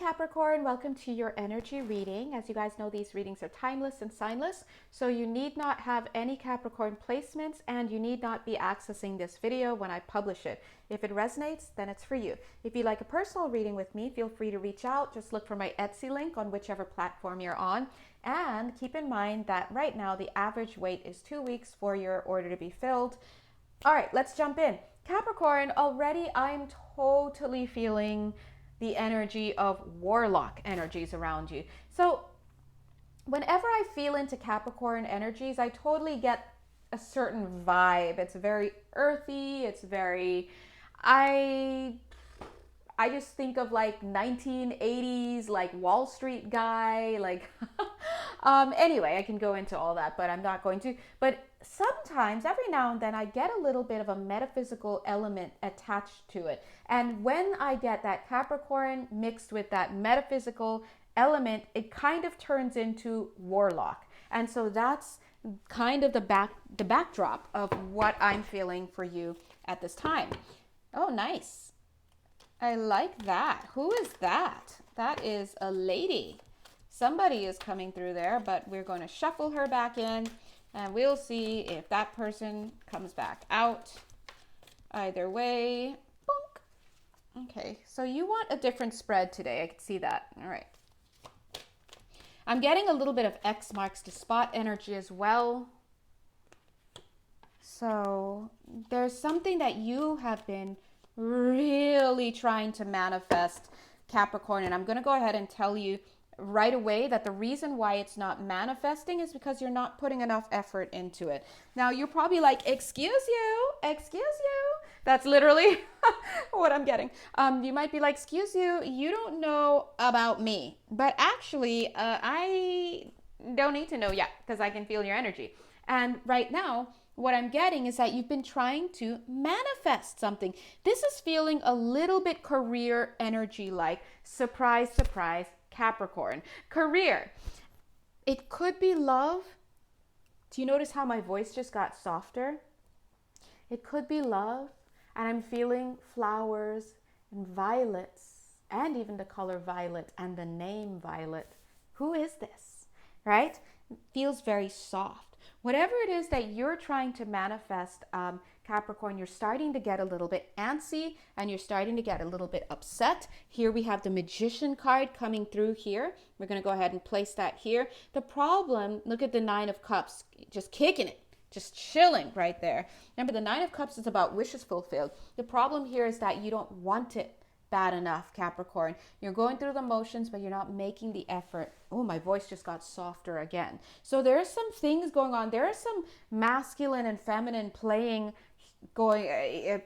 Capricorn, welcome to your energy reading. As you guys know, these readings are timeless and signless, so you need not have any Capricorn placements and you need not be accessing this video when I publish it. If it resonates, then it's for you. If you'd like a personal reading with me, feel free to reach out. Just look for my Etsy link on whichever platform you're on. And keep in mind that right now the average wait is 2 weeks for your order to be filled. All right, let's jump in. Capricorn, already I'm totally feeling the energy of warlock energies around you. So whenever I feel into Capricorn energies, I totally get a certain vibe. It's very earthy. It's very, I just think of like 1980s, like Wall Street guy, like, anyway, I can go into all that, but I'm not going to. But sometimes, every now and then, I get a little bit of a metaphysical element attached to it. And when I get that Capricorn mixed with that metaphysical element, it kind of turns into warlock. And so that's kind of the backdrop of what I'm feeling for you at this time. Oh, nice. I like that. Who is that? That is a lady. Somebody is coming through there, but we're going to shuffle her back in and we'll see if that person comes back out. Either way, bonk. Okay, so you want a different spread today. I can see that. All right. I'm getting a little bit of X marks the spot energy as well. So there's something that you have been really trying to manifest, Capricorn, and I'm going to go ahead and tell you right away that the reason why it's not manifesting is because you're not putting enough effort into it. Now you're probably like, excuse you. That's literally what I'm getting. You might be like, excuse you, you don't know about me. But actually, I don't need to know yet because I can feel your energy. And right now, what I'm getting is that you've been trying to manifest something. This is feeling a little bit career energy like. Surprise, surprise, Capricorn. Career. It could be love. Do you notice how my voice just got softer? It could be love. And I'm feeling flowers and violets and even the color violet and the name Violet. Who is this? Right? It feels very soft. Whatever it is that you're trying to manifest, Capricorn, you're starting to get a little bit antsy and you're starting to get a little bit upset. Here we have the Magician card coming through here. We're going to go ahead and place that here. The problem, look at the Nine of Cups, just kicking it, just chilling right there. Remember, the Nine of Cups is about wishes fulfilled. The problem here is that you don't want it bad enough, Capricorn. You're going through the motions, but you're not making the effort. Oh, my voice just got softer again. So there are some things going on. There are some masculine and feminine playing going,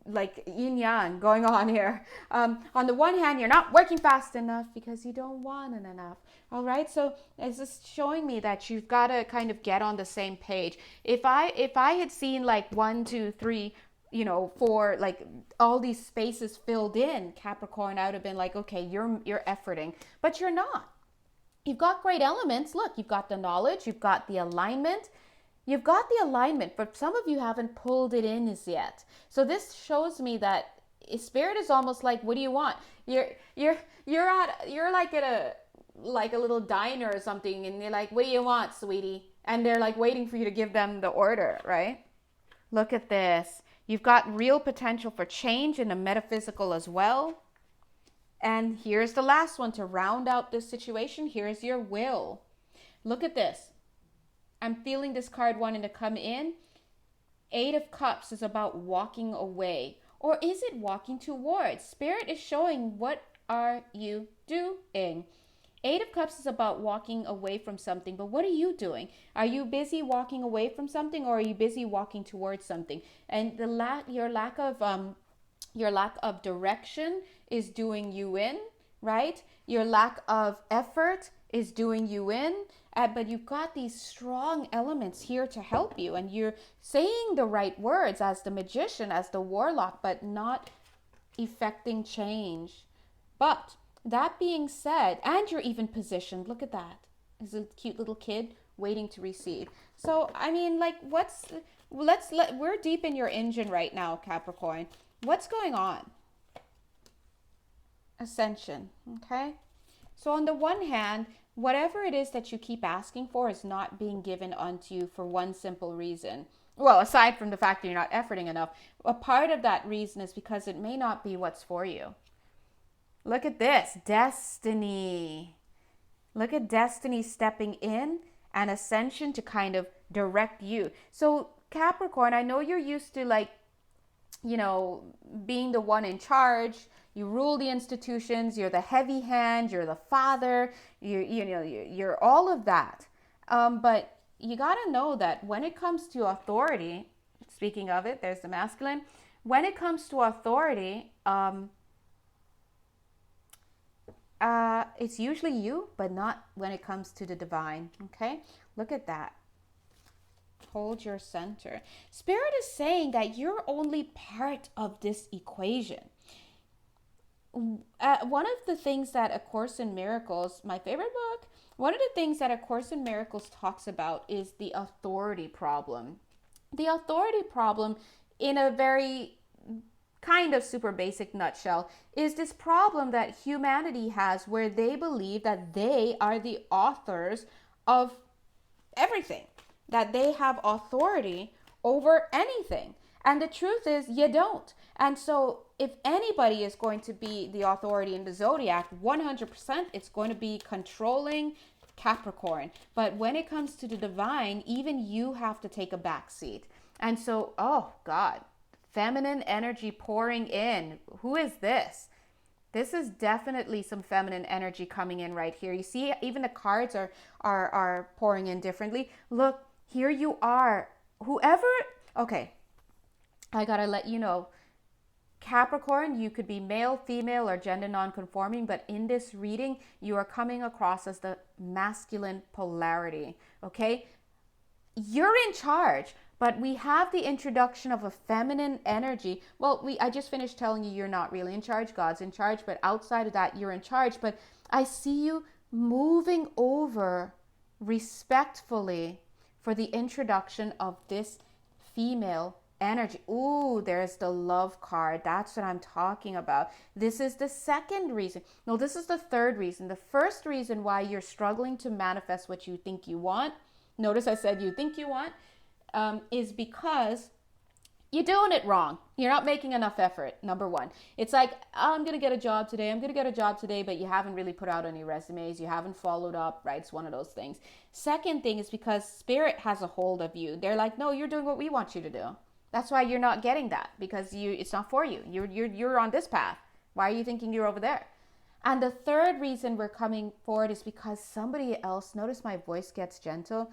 like yin yang going on here. On the one hand, you're not working fast enough because you don't want it enough. All right. So it's just showing me that you've got to kind of get on the same page. If I had seen like 1, 2, 3, for like all these spaces filled in, Capricorn, I would have been like, okay, you're efforting, but you're not. You've got great elements. Look, you've got the knowledge, you've got the alignment. You've got the alignment, but some of you haven't pulled it in as yet. So this shows me that Spirit is almost like, what do you want? You're like at a little diner or something, and you're like, what do you want, sweetie? And they're like waiting for you to give them the order, right? Look at this. You've got real potential for change in the metaphysical as well. And here's the last one to round out this situation. Here's your will. Look at this. I'm feeling this card wanting to come in. 8 of Cups is about walking away. Or is it walking towards? Spirit is showing, what are you doing? 8 of Cups is about walking away from something, but what are you doing? Are you busy walking away from something, or are you busy walking towards something? And your lack of direction is doing you in, right? Your lack of effort is doing you in, but you've got these strong elements here to help you, and you're saying the right words as the Magician, as the Warlock, but not effecting change. But that being said, and you're even positioned, look at that. There's a cute little kid waiting to receive. So, I mean, like, we're deep in your engine right now, Capricorn. What's going on? ascension. Okay. So on the one hand, whatever it is that you keep asking for is not being given unto you for one simple reason. Well, aside from the fact that you're not efforting enough, a part of that reason is because it may not be what's for you. Look at this, destiny. Look at destiny stepping in and ascension to kind of direct you. So Capricorn, I know you're used to like, being the one in charge. You rule the institutions. You're the heavy hand. You're the father. You're all of that. But you got to know that when it comes to authority, speaking of it, there's the masculine. When it comes to authority, it's usually you, but not when it comes to the divine. Okay, look at that. Hold your center. Spirit is saying that you're only part of this equation. One of the things that A Course in Miracles, my favorite book, one of the things that A Course in Miracles talks about is the authority problem. The authority problem, in a very kind of super basic nutshell, is this problem that humanity has where they believe that they are the authors of everything, that they have authority over anything. And the truth is, you don't. And so if anybody is going to be the authority in the zodiac, 100% it's going to be controlling Capricorn. But when it comes to the divine, even you have to take a back seat. And so, oh God, feminine energy pouring in. Who is this? This is definitely some feminine energy coming in right here. You see, even the cards are pouring in differently. Look, here you are. Whoever, okay, I gotta let you know, Capricorn, you could be male, female, or gender non-conforming, but in this reading, you are coming across as the masculine polarity, okay? You're in charge, but we have the introduction of a feminine energy. Well, I just finished telling you you're not really in charge. God's in charge, but outside of that, you're in charge. But I see you moving over respectfully for the introduction of this female energy. Ooh, there's the love card. That's what I'm talking about. This is the second reason. No, this is the third reason. The first reason why you're struggling to manifest what you think you want. Notice I said you think you want, is because you're doing it wrong. You're not making enough effort, number one. It's like, I'm going to get a job today, but you haven't really put out any resumes. You haven't followed up, right? It's one of those things. Second thing is because spirit has a hold of you. They're like, no, you're doing what we want you to do. That's why you're not getting that, because it's not for you. You're on this path. Why are you thinking you're over there? And the third reason we're coming forward is because somebody else, notice my voice gets gentle,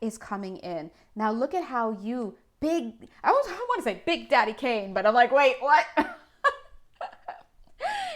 is coming in. Now look at how you I want to say Big Daddy Kane, but I'm like, wait, what?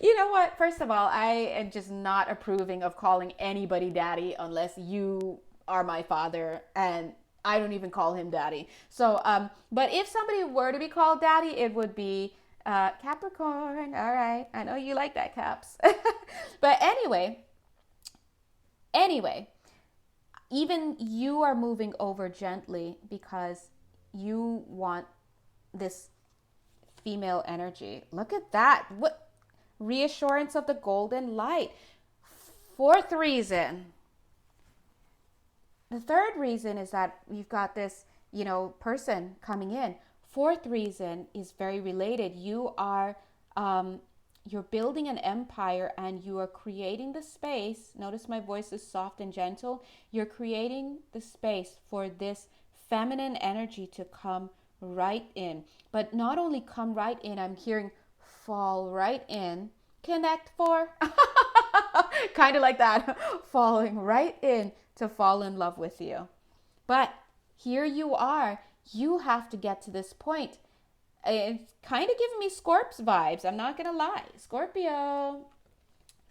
You know what? First of all, I am just not approving of calling anybody daddy unless you are my father, and I don't even call him daddy. So, but if somebody were to be called daddy, it would be Capricorn. All right. I know you like that, Caps. But anyway, even you are moving over gently because you want this female energy. Look at that. What reassurance of the golden light. Fourth reason. The third reason is that you've got this, person coming in. Fourth reason is very related. You're building an empire and you are creating the space. Notice my voice is soft and gentle. You're creating the space for this feminine energy to come right in. But not only come right in, I'm hearing fall right in. Connect for. Kind of like that. Falling right in to fall in love with you. But here you are. You have to get to this point. It's kind of giving me Scorps vibes. I'm not going to lie. Scorpio.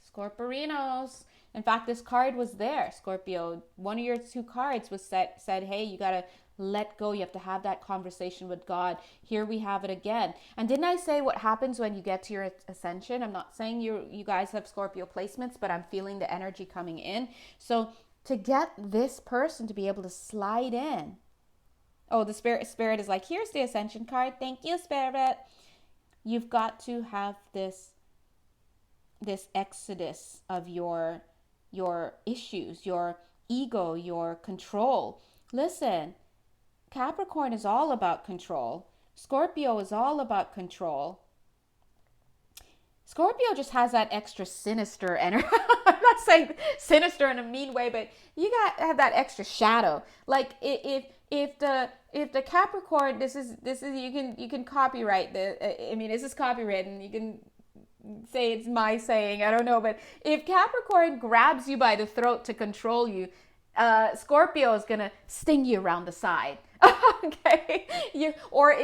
Scorporinos. In fact, this card was there, Scorpio. One of your two cards was said, hey, you got to let go. You have to have that conversation with God. Here we have it again. And didn't I say what happens when you get to your ascension? I'm not saying you guys have Scorpio placements, but I'm feeling the energy coming in. So to get this person to be able to slide in. Oh, the spirit is like, here's the ascension card. Thank you, spirit. You've got to have this this exodus of your issues, your ego, your control. Listen, Capricorn is all about control. Scorpio is all about control. Scorpio just has that extra sinister energy. I'm not saying sinister in a mean way, but you got to have that extra shadow. Like if the Capricorn, this is you can copyright the. I mean, this is copywritten. You can say it's my saying. I don't know, but if Capricorn grabs you by the throat to control you, Scorpio is gonna sting you around the side. Okay, you or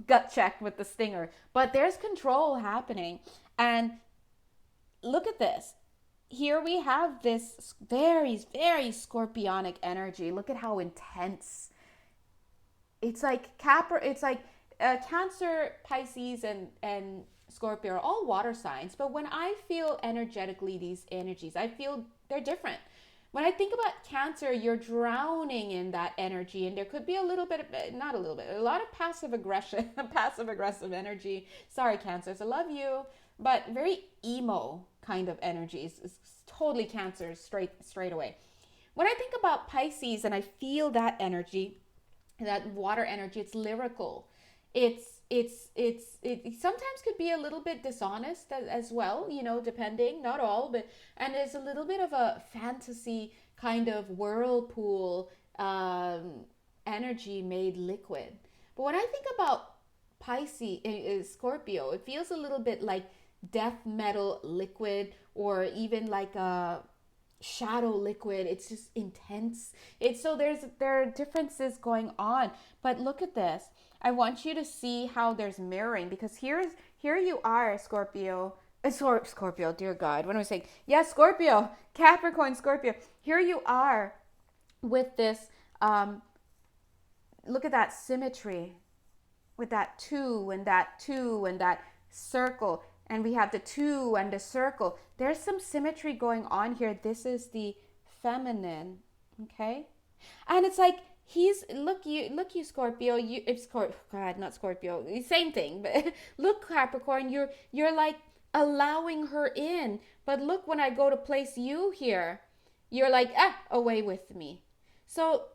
gut check with the stinger, but there's control happening. And look at this. Here we have this very, very scorpionic energy. Look at how intense. It's like Cancer, Pisces, and Scorpio are all water signs. But when I feel energetically these energies, I feel they're different. When I think about Cancer, you're drowning in that energy, and there could be a little bit of, not a little bit, a lot of passive aggression, passive aggressive energy. Sorry, Cancers, I love you, but very emo kind of energies. It's totally Cancer straight away. When I think about Pisces and I feel that energy, that water energy, it's lyrical. It sometimes could be a little bit dishonest as well, depending, not all, but, and there's a little bit of a fantasy kind of whirlpool energy made liquid. But when I think about Pisces, Scorpio, it feels a little bit like death metal liquid, or even like a shadow liquid. It's just intense. There are differences going on. But look at this. I want you to see how there's mirroring, because here you are, Scorpio. Scorpio, dear God, what am I saying? Yes, Scorpio, Capricorn, Scorpio. Here you are with this. Look at that symmetry with that two and that circle. And we have the two and the circle. There's some symmetry going on here. This is the feminine, okay? And it's like, look you Scorpio, not Scorpio, same thing, but look Capricorn, you're like allowing her in, but look, when I go to place you here, you're like, away with me. So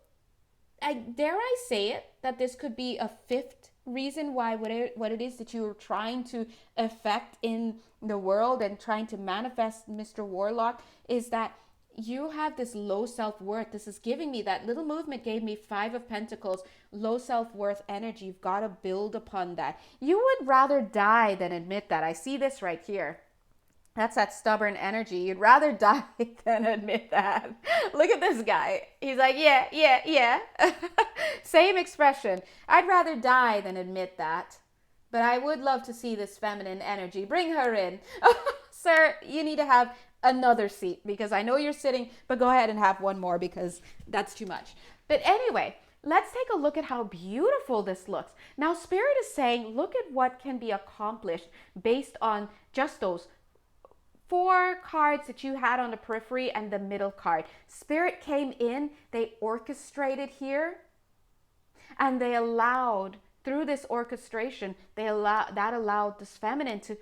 dare I say it, that this could be a fifth reason why what it is that you're trying to affect in the world and trying to manifest, Mr. Warlock, is that you have this low self-worth. This is giving me, that little movement gave me 5 of Pentacles, low self-worth energy. You've got to build upon that. You would rather die than admit that. I see this right here. That's that stubborn energy. You'd rather die than admit that. Look at this guy. He's like, yeah. Same expression. I'd rather die than admit that. But I would love to see this feminine energy. Bring her in. Sir, you need to have another seat, because I know you're sitting, but go ahead and have one more, because that's too much. But anyway, let's take a look at how beautiful this looks. Now, Spirit is saying, look at what can be accomplished based on just those 4 cards that you had on the periphery and the middle card. Spirit came in, they orchestrated here, and they allowed, through this orchestration, that allowed this feminine to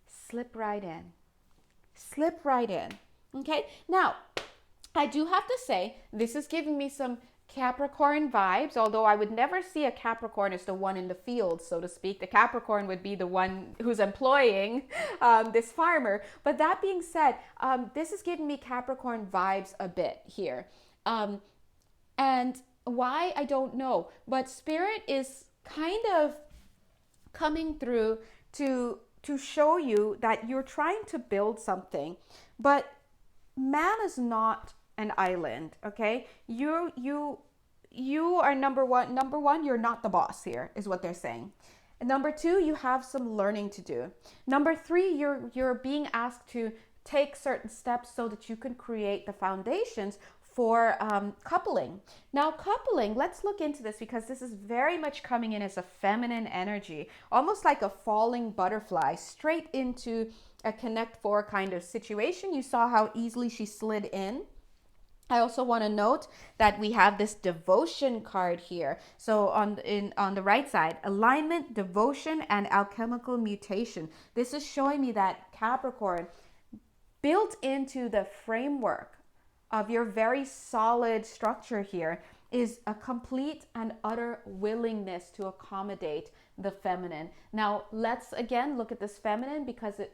slip right in. Slip right in. Okay, now I do have to say, this is giving me some Capricorn vibes, although I would never see a Capricorn as the one in the field, so to speak. The Capricorn would be the one who's employing this farmer. But that being said, this is giving me Capricorn vibes a bit here. And why, I don't know. But Spirit is kind of coming through to show you that you're trying to build something. But man is not an island, okay? You are number one, you're not the boss here, is what they're saying. And number 2, you have some learning to do. Number 3, you're being asked to take certain steps so that you can create the foundations for coupling. Now, coupling, let's look into this, because this is very much coming in as a feminine energy, almost like a falling butterfly straight into a Connect 4 kind of situation. You saw how easily she slid in. I also want to note that we have this devotion card here. So on the right side, alignment, devotion, and alchemical mutation. This is showing me that Capricorn, built into the framework of your very solid structure here, is a complete and utter willingness to accommodate the feminine. Now, let's again look at this feminine, because it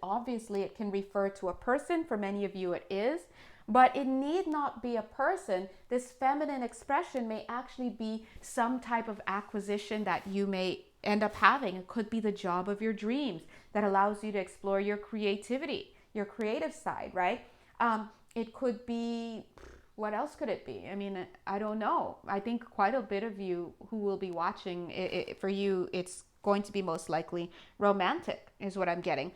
can refer to a person. For many of you, it is. But it need not be a person. This feminine expression may actually be some type of acquisition that you may end up having. It could be the job of your dreams that allows you to explore your creativity, your creative side, right? It could be, what else could it be? I mean, I don't know. I think quite a bit of you who will be watching, for you, it's going to be most likely romantic, is what I'm getting.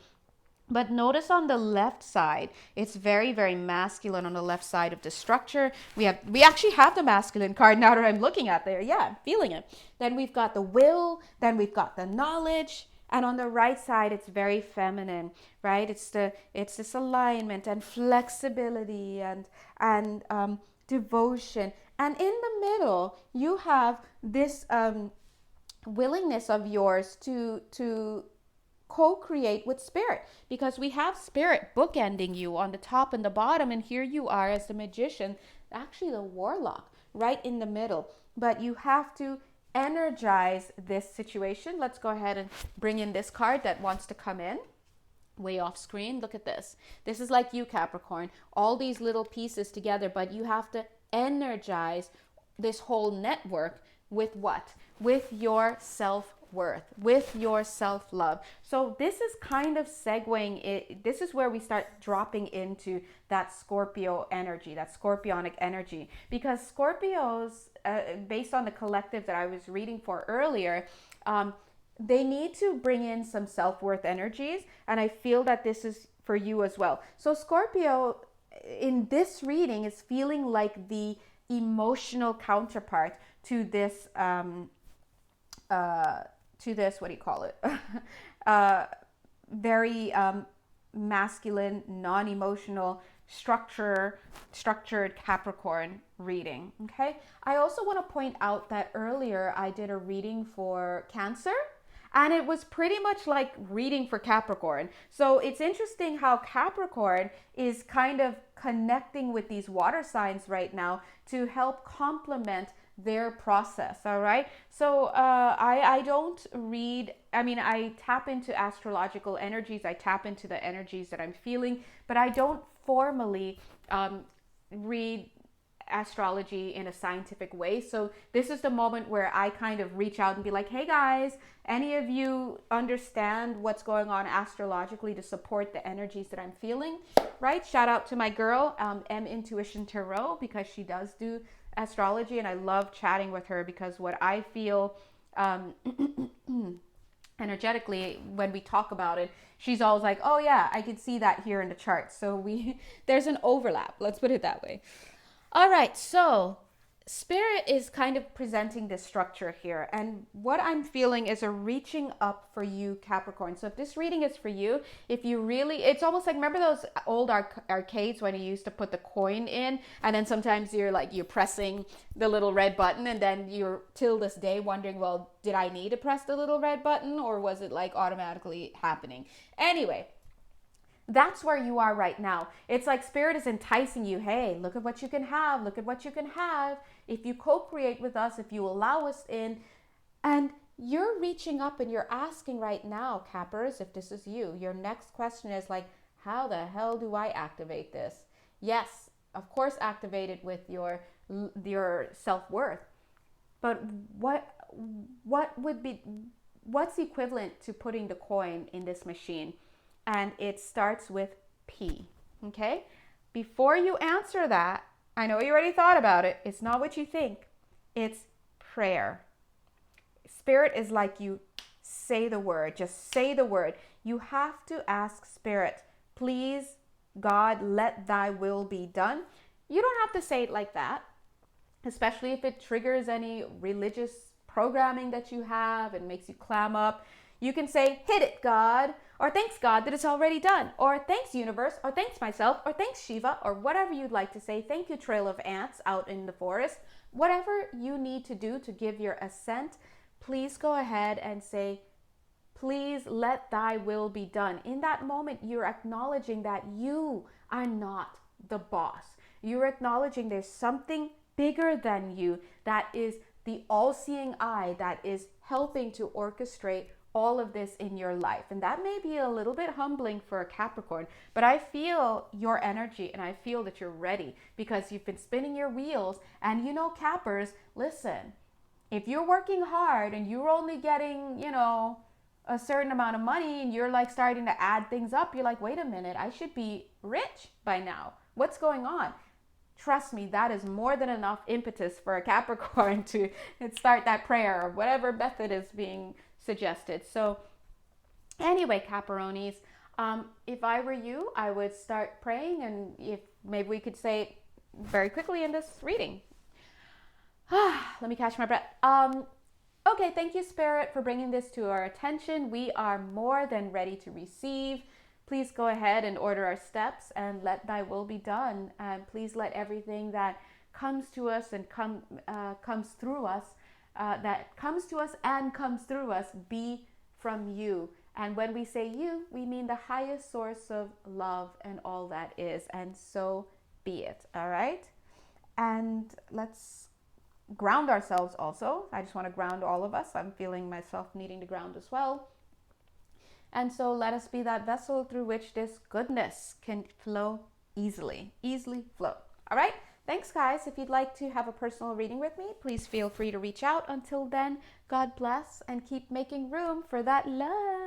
But notice on the left side, it's very, very masculine on the left side of the structure. We actually have the masculine card now that I'm looking at there. Yeah, I'm feeling it. Then we've got the will, then we've got the knowledge, and on the right side, it's very feminine, right? It's this alignment and flexibility and devotion. And in the middle, you have this willingness of yours to co-create with spirit, because we have spirit bookending you on the top and the bottom, and here you are as the magician, actually the warlock, right in the middle. But you have to energize this situation. Let's go ahead and bring in this card that wants to come in way off screen. Look at this. This is like you, Capricorn, all these little pieces together, but you have to energize this whole network with what? With your self-worth, with your self-love. So this is kind of segueing it. This is where we start dropping into that Scorpio energy, that Scorpionic energy, because Scorpios, based on the collective that I was reading for earlier, they need to bring in some self-worth energies. And I feel that this is for you as well. So Scorpio in this reading is feeling like the emotional counterpart to this what do you call it? Very masculine, non-emotional, structured Capricorn reading. Okay. I also want to point out that earlier I did a reading for Cancer, and it was pretty much like reading for Capricorn. So it's interesting how Capricorn is kind of connecting with these water signs right now to help complement their process. All right. So I don't read, I mean, I tap into astrological energies. I tap into the energies that I'm feeling, but I don't formally read astrology in a scientific way. So this is the moment where I kind of reach out and be like, hey guys, any of you understand what's going on astrologically to support the energies that I'm feeling, right? Shout out to my girl, M Intuition Tarot, because she does do astrology, and I love chatting with her, because what I feel energetically when we talk about it, she's always like, oh yeah, I can see that here in the chart. So there's an overlap, let's put it that way. All right, so Spirit is kind of presenting this structure here, and what I'm feeling is a reaching up for you, Capricorn. So if this reading is for you, if you really, it's almost like, remember those old arcades when you used to put the coin in, and then sometimes you're pressing the little red button, and then you're till this day wondering, well, did I need to press the little red button, or was it like automatically happening? Anyway, that's where you are right now. It's like Spirit is enticing you. Hey, look at what you can have. Look at what you can have if you co-create with us, if you allow us in. And you're reaching up and you're asking right now, Cappers, if this is you, your next question is like, how the hell do I activate this? Yes, of course, activate it with your self-worth. But what's equivalent to putting the coin in this machine? And it starts with P, okay? Before you answer that, I know you already thought about it. It's not what you think. It's prayer. Spirit is like, you say the word. Just say the word. You have to ask Spirit, please, God, let thy will be done. You don't have to say it like that, especially if it triggers any religious programming that you have and makes you clam up. You can say, hit it, God. or thanks God that it's already done, or thanks universe, or thanks myself, or thanks Shiva, or whatever you'd like to say. Thank you, trail of ants out in the forest. Whatever you need to do to give your assent, please go ahead and say, please let thy will be done. In that moment, you're acknowledging that you are not the boss. You're acknowledging there's something bigger than you that is the all-seeing eye that is helping to orchestrate all of this in your life. And that may be a little bit humbling for a Capricorn, but I feel your energy and I feel that you're ready because you've been spinning your wheels. And you know, Cappers, listen, if you're working hard and you're only getting, a certain amount of money and you're like starting to add things up, you're like, wait a minute, I should be rich by now. What's going on? Trust me, that is more than enough impetus for a Capricorn to start that prayer or whatever method is being suggested. So anyway, Capricornies, if I were you, I would start praying, and if maybe we could say it very quickly in this reading. Let me catch my breath. Okay, thank you, Spirit, for bringing this to our attention. We are more than ready to receive. Please go ahead and order our steps and let thy will be done. And please let everything that comes to us and comes through us, be from you. And when we say you, we mean the highest source of love and all that is. And so be it. All right? And let's ground ourselves also. I just want to ground all of us. I'm feeling myself needing to ground as well. And so let us be that vessel through which this goodness can flow easily flow. All right? Thanks, guys. If you'd like to have a personal reading with me, please feel free to reach out. Until then, God bless and keep making room for that love.